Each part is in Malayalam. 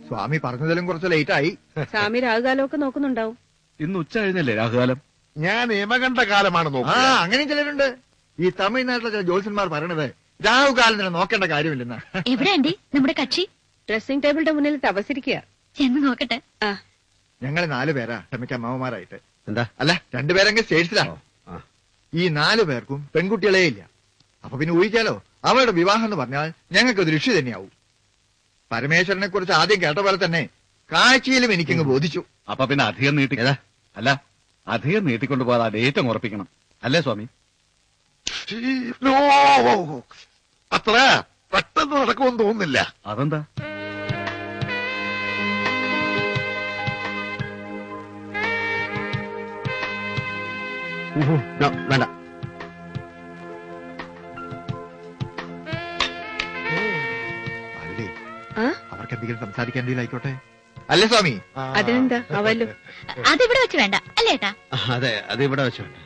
സ്വാമി പറഞ്ഞതിലും കുറച്ച് ലേറ്റായി. സ്വാമി രാഹുകാലമൊക്കെ നോക്കുന്നുണ്ടാവും. ഇന്ന് ഉച്ച കഴിഞ്ഞല്ലേ രാഹുകാലം? ഞാൻ യമകണ്ഠ കാലമാണ് നോക്കുക. അങ്ങനെയും ചിലരുണ്ട്. ഈ തമിഴ്നാട്ടിലെ ചില ജ്യോത്സ്യന്മാർ പറയണത് രാഹുകാലം തന്നെ നോക്കേണ്ട കാര്യമില്ലെന്ന്. എവിടെയുണ്ട് നമ്മുടെ കക്ഷി? ഡ്രസ്സിംഗ് ടേബിളിന്റെ മുന്നിൽ തപസിരിക്കുക. ചെന്ന് നോക്കട്ടെ. ഞങ്ങൾ 4 പേരാ ക്ഷമിക്ക അമ്മമാരായിട്ട്. എന്താ? അല്ല 2 പേരെങ്കിൽ സ്റ്റേറ്റ്സിലാണ്. ഈ 4 പേർക്കും പെൺകുട്ടികളേ ഇല്ല. അപ്പൊ പിന്നെ ഊഹിക്കാലോ, അവളുടെ വിവാഹം എന്ന് പറഞ്ഞാൽ ഞങ്ങൾക്ക് ദൃഷ്ടി തന്നെയാവും. പരമേശ്വരനെ കുറിച്ച് ആദ്യം കേട്ട പോലെ തന്നെ കാഴ്ചയിലും എനിക്കങ്ങ് ബോധിച്ചു. അപ്പൊ പിന്നെ അധികം അല്ല അധികം നീട്ടിക്കൊണ്ടുപോകാതെ ആ ഡേറ്റ് ഉറപ്പിക്കണം, അല്ലേ സ്വാമി? അത്ര പെട്ടെന്ന് നടക്കുമെന്ന് തോന്നുന്നില്ല. അതെന്താ? വേണ്ട. അവർക്ക് എന്തെങ്കിലും സംസാരിക്കേണ്ടതിലായിക്കോട്ടെ, അല്ലേ സ്വാമി? അതിനെന്താ അവല്ലോ. അതിവിടെ വെച്ച് വേണ്ട അല്ലേ ഏട്ടാ? അതെ, അത് ഇവിടെ വെച്ച് വേണ്ട.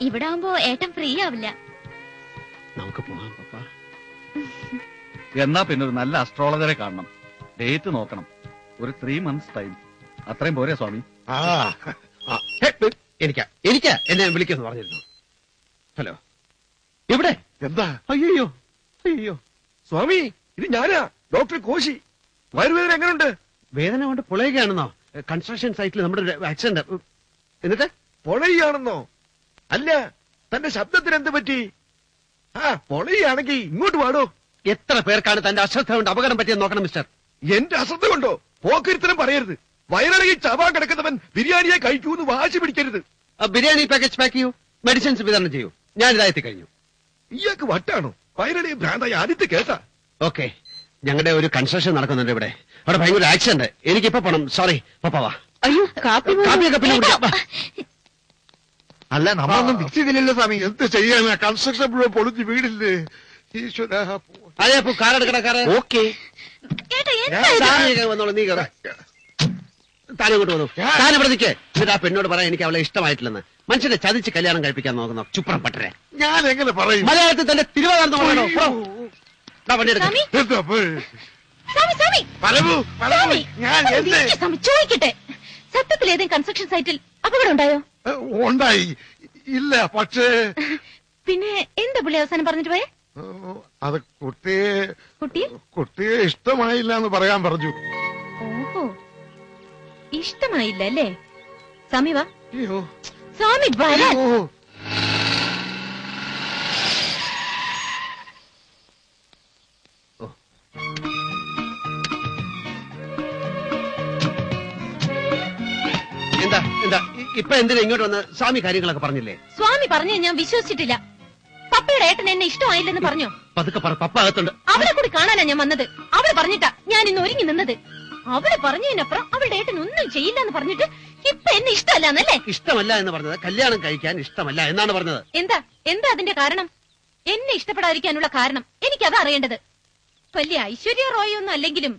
ഇവിടെ ആവുമ്പോ ഏട്ടൻ ഫ്രീ ആവില്ല. നമുക്ക് പോകാം പപ്പ. എന്നാ പിന്നെ ഒരു നല്ല അസ്ട്രോളജറെ കാണണം, ഡേറ്റ് നോക്കണം. ഒരു 3 months ടൈം, അത്രയും പോരെ സ്വാമി? എനിക്കാ എന്നെ വിളിക്കുമെന്ന് പറഞ്ഞിരുന്നു. ഹലോ, എവിടെ? എന്താ? അയ്യോ അയ്യോ സ്വാമി, ഇത് ഞാനാ, ഡോക്ടർ കോശി. വയറുവേദന എങ്ങനെയുണ്ട്? വേദന കൊണ്ട് പൊളയുകയാണെന്നോ? കൺസ്ട്രക്ഷൻ സൈറ്റിൽ നമ്മുടെ ആക്സിഡന്റ്. എന്നിട്ട് പൊളയാണെന്നോ? അല്ല, തന്റെ ശബ്ദത്തിന് എന്ത് പറ്റി? പൊളയാണെങ്കിൽ ഇങ്ങോട്ട് പാടോ. എത്ര പേർക്കാണ് തന്റെ അശ്രദ്ധ കൊണ്ട് അപകടം പറ്റിയെന്ന് നോക്കണം മിസ്റ്റർ. എന്റെ അശ്രദ്ധ കൊണ്ടോ? പോക്കരിത്തരം പറയരുത്. വയറിളകി ചവാൻ കിടക്കുന്നവൻ ബിരിയാണിയെ കഴിക്കൂന്ന് വാശി പിടിക്കരുത്. ബിരിയാണി പാക്കേജ് പാക്ക് ചെയ്യൂ, മെഡിസിൻസ് വിതരണം ചെയ്യൂ. ഞാൻ ഇതായെത്തി കഴിഞ്ഞു. ഇയാൾക്ക് വട്ടാണോ? വയറിളകി ഭ്രാന്തായി ആദ്യത്തെ കേസാ. ഓക്കെ, ഞങ്ങളുടെ ഒരു കൺസ്ട്രക്ഷൻ നടക്കുന്നുണ്ട് ഇവിടെ. അവിടെ ഭയങ്കര ആക്സിഡന്റ്. എനിക്കിപ്പോ പോണം. സോറി പപ്പവാ. അയ്യോ, കാപ്പിയൊക്കെ പിന്നെ കുടിക്കാം. അല്ല, നമ്മളൊന്നും ഫിക്സ് ചെയ്തില്ലല്ലോ സ്വാമി. എന്ത് ചെയ്യാനാ? കൺസ്ട്രക്ഷൻ മുഴുവൻ പൊളിഞ്ഞ് വീടില്ലേ. ഈശ്വര. അതെ, കാറെടുക്കണ കാറ്. ഓക്കെ, വന്നോളൂ. നീ കയറ. താനോട്ട് വന്നു. താനിവിടെ നിൽക്കേ. എന്നിട്ട് ആ പെണ്ണോട് പറയാൻ എനിക്ക് അവളെ ഇഷ്ടമായിട്ടില്ലെന്ന്. മനുഷ്യനെ ചതിച്ച് കല്യാണം കഴിപ്പിക്കാൻ നോക്കുന്ന ചുപ്രം പട്ടരെ. ഞാൻ എങ്ങനെ പറയും? മലയാളത്തിൽ തന്നെ തിരുവാതിർന്ന് പറയണോ? ചോദിക്കട്ടെ, സത്യത്തിൽ ഏതെങ്കിലും കൺസ്ട്രക്ഷൻ സൈറ്റിൽ അപകടം ഉണ്ടായോ? ഉണ്ടായി. ഇല്ല, പക്ഷേ പിന്നെ എന്താ പുള്ളി അവസാനം പറഞ്ഞിട്ട് പോയെ? അത് കുട്ടിയെ ഇഷ്ടമായില്ല എന്ന് പറയാൻ പറഞ്ഞു. ഓഹോ, ഇഷ്ടമായില്ല അല്ലേ? സ്വാമി വാ. സ്വാമി വരാ. എന്താ എന്താ ഇപ്പൊ എന്തിനാ ഇങ്ങോട്ട് വന്ന്? സ്വാമി കാര്യങ്ങളൊക്കെ പറഞ്ഞില്ലേ? സ്വാമി പറഞ്ഞു, ഞാൻ വിശ്വസിച്ചിട്ടില്ല. പപ്പയുടെ ഏട്ടൻ എന്നെ ഇഷ്ടമായില്ലെന്ന് പറഞ്ഞോ? പതുക്കെ പറ, പപ്പ അകത്തുണ്ട്. അവളെ കൂടി കാണാനാ ഞാൻ വന്നത്. അവള് പറഞ്ഞിട്ടാ ഞാൻ ഇന്ന് ഒരുങ്ങി നിന്നത്. അവള് പറഞ്ഞതിനപ്പുറം അവളുടെ ഏട്ടൻ ഒന്നും ചെയ്യില്ല എന്ന് പറഞ്ഞിട്ട് ഇപ്പൊ എന്നെ ഇഷ്ടമല്ലാന്നല്ലേ? ഇഷ്ടമല്ല എന്ന് പറഞ്ഞത് കല്യാണം കഴിക്കാൻ ഇഷ്ടമല്ല എന്നാണ് പറഞ്ഞത്. എന്താ എന്താ അതിന്റെ കാരണം? എന്നെ ഇഷ്ടപ്പെടാതിരിക്കാനുള്ള കാരണം എനിക്കതാ അറിയേണ്ടത്. വലിയ ഐശ്വര്യ റോയ് ഒന്നും അല്ലെങ്കിലും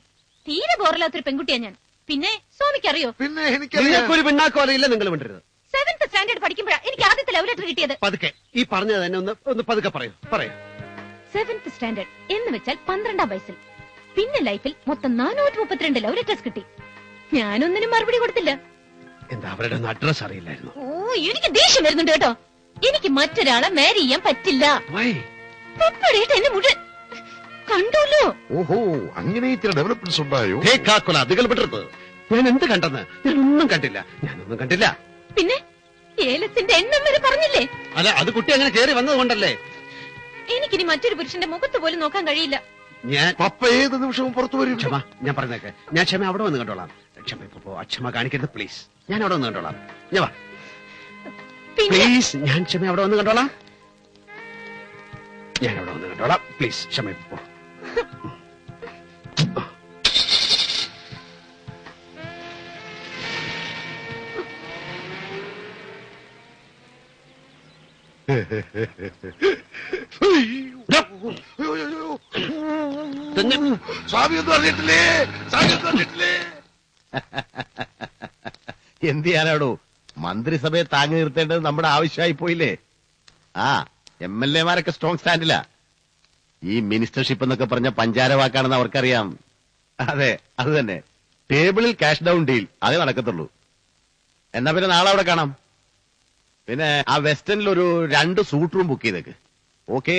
തീരെ ബോറില്ലാത്തൊരു പെൺകുട്ടിയാ ഞാൻ. പിന്നെ സ്വാമിക്കറിയോ? പിന്നെ എനിക്കൊരു പിന്നാക്കോലയില്ല. നിങ്ങൾ വേണ്ടരുത്. 7th സ്റ്റാൻഡേർഡ് പഠിക്കുമ്പോഴാ എനിക്ക് ആദ്യത്തെ ലവ് ലെറ്റർ കിട്ടിയത്. പതുക്കെ ഈ പറഞ്ഞത് തന്നെ ഒന്ന് പതുക്കെ പറയൂ. 7th സ്റ്റാൻഡേർഡ് എന്ന് വെച്ചാൽ 12ാം വയസ്സിൽ. പിന്നെ ലൈഫിൽ മൊത്തം 432 ലവ് ലെറ്റേഴ്സ് കിട്ടി. ഞാനൊന്നിനും മറുപടി കൊടുത്തില്ല. എന്താ അവരുടെ ഒന്നും അഡ്രസ് അറിയില്ലായിരുന്നു? ഓ, എനിക്ക് ദേഷ്യം വരുന്നുണ്ട് കേട്ടോ. എനിക്ക് മറ്റൊരാളെ മാരി ചെയ്യാൻ പറ്റില്ല. എന്നെ മുഴുവൻ കണ്ടല്ലോ. ഓഹോ, അങ്ങനെ ഇത്ര ഡെവലപ്മെന്റ്സ് ഉണ്ടായോ? ഞാൻ എന്ത് കണ്ടെന്ന്? ഞാനൊന്നും കണ്ടില്ല. ഞാനൊന്നും കണ്ടില്ല. പിന്നെ ഏലത്തിന്റെ എണ്ണം വരെ പറഞ്ഞില്ലേ? അല്ല, അത് കുട്ടി അങ്ങനെ കയറി വന്നത് കൊണ്ടല്ലേ. എനിക്കിനി മറ്റൊരു പുരുഷന്റെ മുഖത്ത് പോലും നോക്കാൻ കഴിയില്ല. ഞാൻ പപ്പ ഏത് നിമിഷവും പുറത്തു വരും. ക്ഷമ, ഞാൻ പറഞ്ഞേക്കെ. ഞാൻ ക്ഷമ അവിടെ വന്ന് കണ്ടോളാം. ക്ഷമ ഇപ്പൊ അക്ഷമ കാണിക്കരുത് പ്ലീസ്. ഞാൻ അവിടെ വന്ന് കണ്ടോളാം. ഞാൻ വാ പ്ലീസ്. ഞാൻ ക്ഷമ അവിടെ വന്ന് കണ്ടോളാം. ഞാൻ അവിടെ വന്ന് കണ്ടോളാം പ്ലീസ്. ക്ഷമ ഇപ്പോ. സ്വാമി ഒന്നും അറിഞ്ഞിട്ടില്ലേ? എന്ത് ചെയ്യാനാടോ? മന്ത്രിസഭയെ താങ്ങി നിർത്തേണ്ടത് നമ്മുടെ ആവശ്യമായി പോയില്ലേ? MLA മാരൊക്കെ സ്ട്രോങ് സ്റ്റാൻഡിലാ. ഈ മിനിസ്റ്റർഷിപ്പ് എന്നൊക്കെ പറഞ്ഞ പഞ്ചാര വാക്കാണെന്ന് അവർക്കറിയാം. അതെ, അത് തന്നെ. ടേബിളിൽ ക്യാഷ് ഡൗൺ ഡീൽ അതേ നടക്കത്തുള്ളൂ. എന്നാ പിന്നെ നാളെ അവിടെ കാണാം. പിന്നെ ആ വെസ്റ്റേണിൽ ഒരു 2 സൂട്ട് റൂം ബുക്ക് ചെയ്തേക്ക്. ഓക്കെ?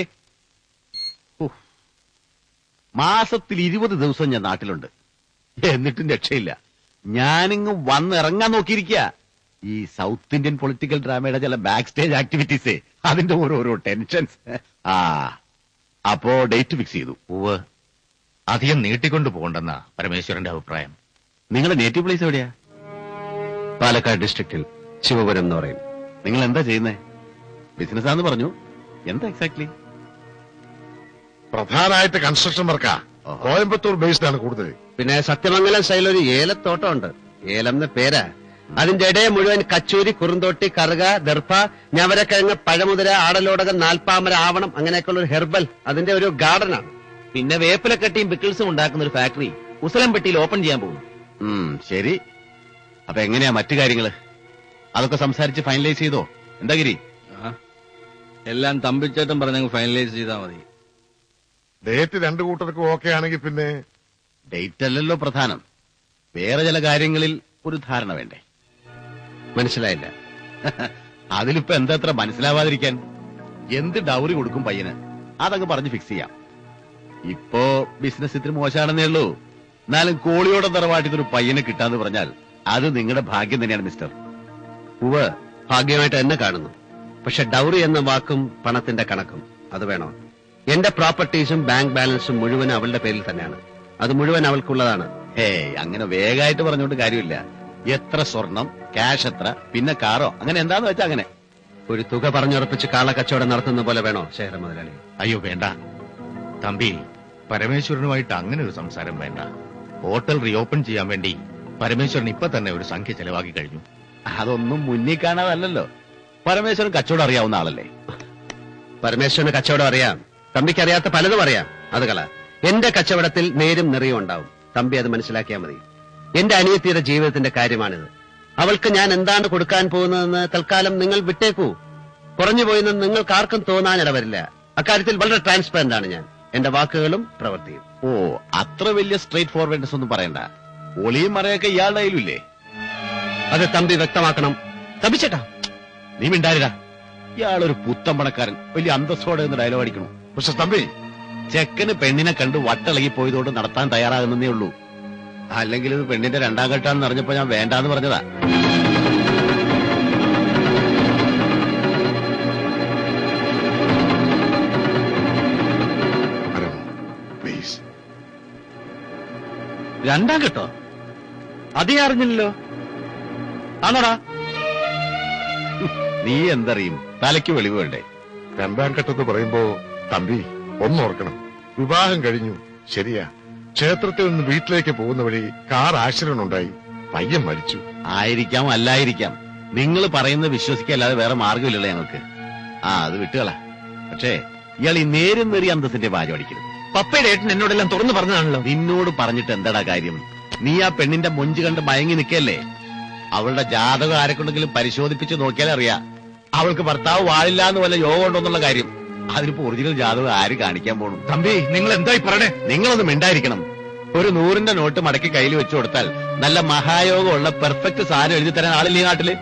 മാസത്തിൽ 20 ദിവസം ഞാൻ നാട്ടിലുണ്ട്. എന്നിട്ടും രക്ഷയില്ല. ഞാനിങ്ങ് വന്നിറങ്ങാൻ നോക്കിയിരിക്കുക. ഈ സൗത്ത് ഇന്ത്യൻ പൊളിറ്റിക്കൽ ഡ്രാമയുടെ ചില ബാക്ക് സ്റ്റേജ് ആക്ടിവിറ്റീസേ, അതിന്റെ ഓരോരോ ടെൻഷൻസ്. അപ്പോ ഡേറ്റ് ഫിക്സ് ചെയ്തു. ഉവ്വ്. അധികം നീട്ടിക്കൊണ്ടു പോകണ്ടെന്നാ പരമേശ്വരന്റെ അഭിപ്രായം. നിങ്ങളുടെ നേറ്റീവ് പ്ലേസ് എവിടെയാ? പാലക്കാട് ഡിസ്ട്രിക്റ്റിൽ ശിവപുരം എന്ന് പറയും. നിങ്ങൾ എന്താ ചെയ്യുന്നേ? ബിസിനസ്സാന്ന് പറഞ്ഞു. എന്താ എക്സാക്ട്ലി? പ്രധാനമായിട്ട് കൺസ്ട്രക്ഷൻ വർക്കാ. കോയമ്പത്തൂർ ബേസ്ഡ് ആണ് കൂടുതൽ. പിന്നെ സത്യമംഗലം സ്റ്റൈൽ ഒരു ഏലത്തോട്ടം ഉണ്ട്. ഏലം എന്ന പേരാ. അതിന്റെ ഇടയെ മുഴുവൻ കച്ചൂരി, കുറുന്തോട്ടി, കറുക, ദർഭ, ഞവരക്കിഴങ്ങ്, പഴമുതിര, ആടലോടകം, നാൽപ്പാമര, ആവണം, അങ്ങനെയൊക്കെയുള്ള ഒരു ഹെർബൽ അതിന്റെ ഒരു ഗാർഡനാണ്. പിന്നെ വേപ്പിലക്കട്ടിയും പിക്കിൾസും ഉണ്ടാക്കുന്ന ഒരു ഫാക്ടറി ഉസലംപെട്ടിയിൽ ഓപ്പൺ ചെയ്യാൻ പോകുന്നു. ശരി. അപ്പൊ എങ്ങനെയാ മറ്റു കാര്യങ്ങള്? അതൊക്കെ സംസാരിച്ച് ഫൈനലൈസ് ചെയ്തോ? എന്താ ഗിരി? എല്ലാം തമ്പിച്ചേട്ടൻ പറഞ്ഞങ്ങ് ഫൈനലൈസ് ചെയ്താൽ മതി. ഡേറ്റ് 2 കൂട്ടർക്കും ഓക്കെ ആണെങ്കിൽ പിന്നെ ഡേറ്റ് അല്ലല്ലോ പ്രധാനം. വേറെ ചില കാര്യങ്ങളിൽ ഒരു ധാരണ വേണ്ടേ? മനസ്സിലായില്ല. അതിലിപ്പോ എന്താ അത്ര മനസ്സിലാവാതിരിക്കാൻ? എന്ത് ഡൗറി കൊടുക്കും പയ്യന്, അതങ്ങ് പറഞ്ഞ് ഫിക്സ് ചെയ്യാം. ഇപ്പോ ബിസിനസ് ഇത്തിരി മോശമാണെന്നേ ഉള്ളൂ. എന്നാലും കോളിയോടെ തറവാട്ടിൽ ഒരു പയ്യനെ കിട്ടാന്ന് പറഞ്ഞാൽ അത് നിങ്ങളുടെ ഭാഗ്യം തന്നെയാണ് മിസ്റ്റർ. ഉവ്വ്, ഭാഗ്യമായിട്ട് എന്നെ കാണുന്നു. പക്ഷെ ഡൗറി എന്ന വാക്കും പണത്തിന്റെ കണക്കും അത് വേണോ? എന്റെ പ്രോപ്പർട്ടീസും ബാങ്ക് ബാലൻസും മുഴുവൻ അവളുടെ പേരിൽ തന്നെയാണ്. അത് മുഴുവൻ അവൾക്കുള്ളതാണ്. അങ്ങനെ വേഗമായിട്ട് പറഞ്ഞുകൊണ്ട് കാര്യമില്ല. എത്ര സ്വർണം, ക്യാഷ് എത്ര, പിന്നെ കാറോ, അങ്ങനെ എന്താന്ന് വെച്ചാ അങ്ങനെ ഒരു തുക പറഞ്ഞുറപ്പിച്ച് കാളക്കച്ചവടം നടത്തുന്ന പോലെ വേണോ ശേഖര മുതലാളി? അയ്യോ വേണ്ട തമ്പി, പരമേശ്വരനുമായിട്ട് അങ്ങനെ ഒരു സംസാരം വേണ്ട. ഹോട്ടൽ റീഓപ്പൺ ചെയ്യാൻ വേണ്ടി പരമേശ്വരൻ ഇപ്പൊ തന്നെ ഒരു സംഖ്യ ചെലവാക്കി കഴിഞ്ഞു. അതൊന്നും മുന്നിൽ കാണാതല്ലോ. പരമേശ്വരൻ കച്ചവടം അറിയാവുന്ന ആളല്ലേ? പരമേശ്വരന് കച്ചവടം അറിയാം. തമ്പിക്ക് അറിയാത്ത പലതും അറിയാം. അത് കള. എന്റെ കച്ചവടത്തിൽ നേരും നിറയും ഉണ്ടാവും. തമ്പി അത് മനസ്സിലാക്കിയാൽ മതി. എന്റെ അനിയത്തിയുടെ ജീവിതത്തിന്റെ കാര്യമാണിത്. അവൾക്ക് ഞാൻ എന്താണ് കൊടുക്കാൻ പോകുന്നതെന്ന് തൽക്കാലം നിങ്ങൾ വിട്ടേക്കൂ. കുറഞ്ഞുപോയെന്ന് നിങ്ങൾക്ക് ആർക്കും തോന്നാനിടവരില്ല. അക്കാര്യത്തിൽ വളരെ ട്രാൻസ്പെറന്റ് ആണ് ഞാൻ. എന്റെ വാക്കുകളും പ്രവൃത്തിയും. അത്ര വലിയ സ്ട്രേറ്റ് ഫോർവേഡ്നെസ് ഒന്നും പറയണ്ട. ഒളിയും മറയൊക്കെ ഇയാളുടെ കയ്യിലില്ലേ? അത് തമ്പി വ്യക്തമാക്കണം. തമ്പിച്ചേട്ടാ, നീ മിണ്ടാരിടാ. ഇയാളൊരു പുത്തൻ പണക്കാരൻ, വലിയ അന്തസ്സോടെ എന്ന് ഡയലോഗ് അടിക്കണു. പക്ഷെ തമ്പി, ചെക്കന് പെണ്ണിനെ കണ്ട് വട്ടിളകി പോയതുകൊണ്ട് നടത്താൻ തയ്യാറാകുന്നേ ഉള്ളൂ. അല്ലെങ്കിൽ ഇത് പെണ്ണിന്റെ 2ാം ഘട്ടാന്ന് അറിഞ്ഞപ്പോ ഞാൻ വേണ്ടാന്ന് പറഞ്ഞതാ. പ്ലീസ്. 2ാം ഘട്ടോ? അതേ അറിഞ്ഞില്ലല്ലോ. ആണോടാ? നീ എന്തറിയും? തലയ്ക്ക് വെളിവ് വേണ്ടേ? 2ാം ഘട്ടത്ത് പറയുമ്പോ തമ്പി ഒന്നോർക്കണം. വിവാഹം കഴിഞ്ഞു, ശരിയാ. ക്ഷേത്രത്തിൽ നിന്ന് വീട്ടിലേക്ക് പോകുന്ന വഴി കാർ ആക്സിഡന്റ് ഉണ്ടായി, പയ്യൻ മരിച്ചു. ആയിരിക്കാം, അല്ലായിരിക്കാം. നിങ്ങൾ പറയുന്നത് വിശ്വസിക്കല്ലാതെ വേറെ മാർഗമില്ലല്ലോ ഞങ്ങൾക്ക്. അത് വിട്ടുകള. പക്ഷേ ഇയാൾ ഈ നേരും നേറിയ അന്തസ്സിന്റെ ഭാര്യ അടിക്കരുത്. പപ്പയുടെ ഏട്ടൻ എന്നോടെല്ലാം തുറന്നു പറഞ്ഞതാണല്ലോ. നിന്നോട് പറഞ്ഞിട്ട് എന്താടാ കാര്യം? നീ ആ പെണ്ണിന്റെ മൊഞ്ച് കണ്ട് മയങ്ങി നിൽക്കല്ലേ? അവളുടെ ജാതകം ആരെക്കൊണ്ടെങ്കിലും പരിശോധിപ്പിച്ച് നോക്കിയാലേ അറിയാം അവൾക്ക് ഭർത്താവ് വാഴില്ല എന്ന് വല്ല യോഗം ഉണ്ടോന്നുള്ള കാര്യം. അതിനിപ്പോ ഒറിജിനൽ ജാതകം ആര് കാണിക്കാൻ പോണു? തമ്പി, നിങ്ങൾ എന്തായി പറയണേ? നിങ്ങളൊന്നും മിണ്ടായിരിക്കണം. ഒരു 100ന്റെ നോട്ട് മടക്കി കയ്യിൽ വെച്ചു കൊടുത്താൽ നല്ല മഹായോഗമുള്ള പെർഫെക്റ്റ് സാധനം എഴുതി തരാൻ ആളില്ലേ നാട്ടില്?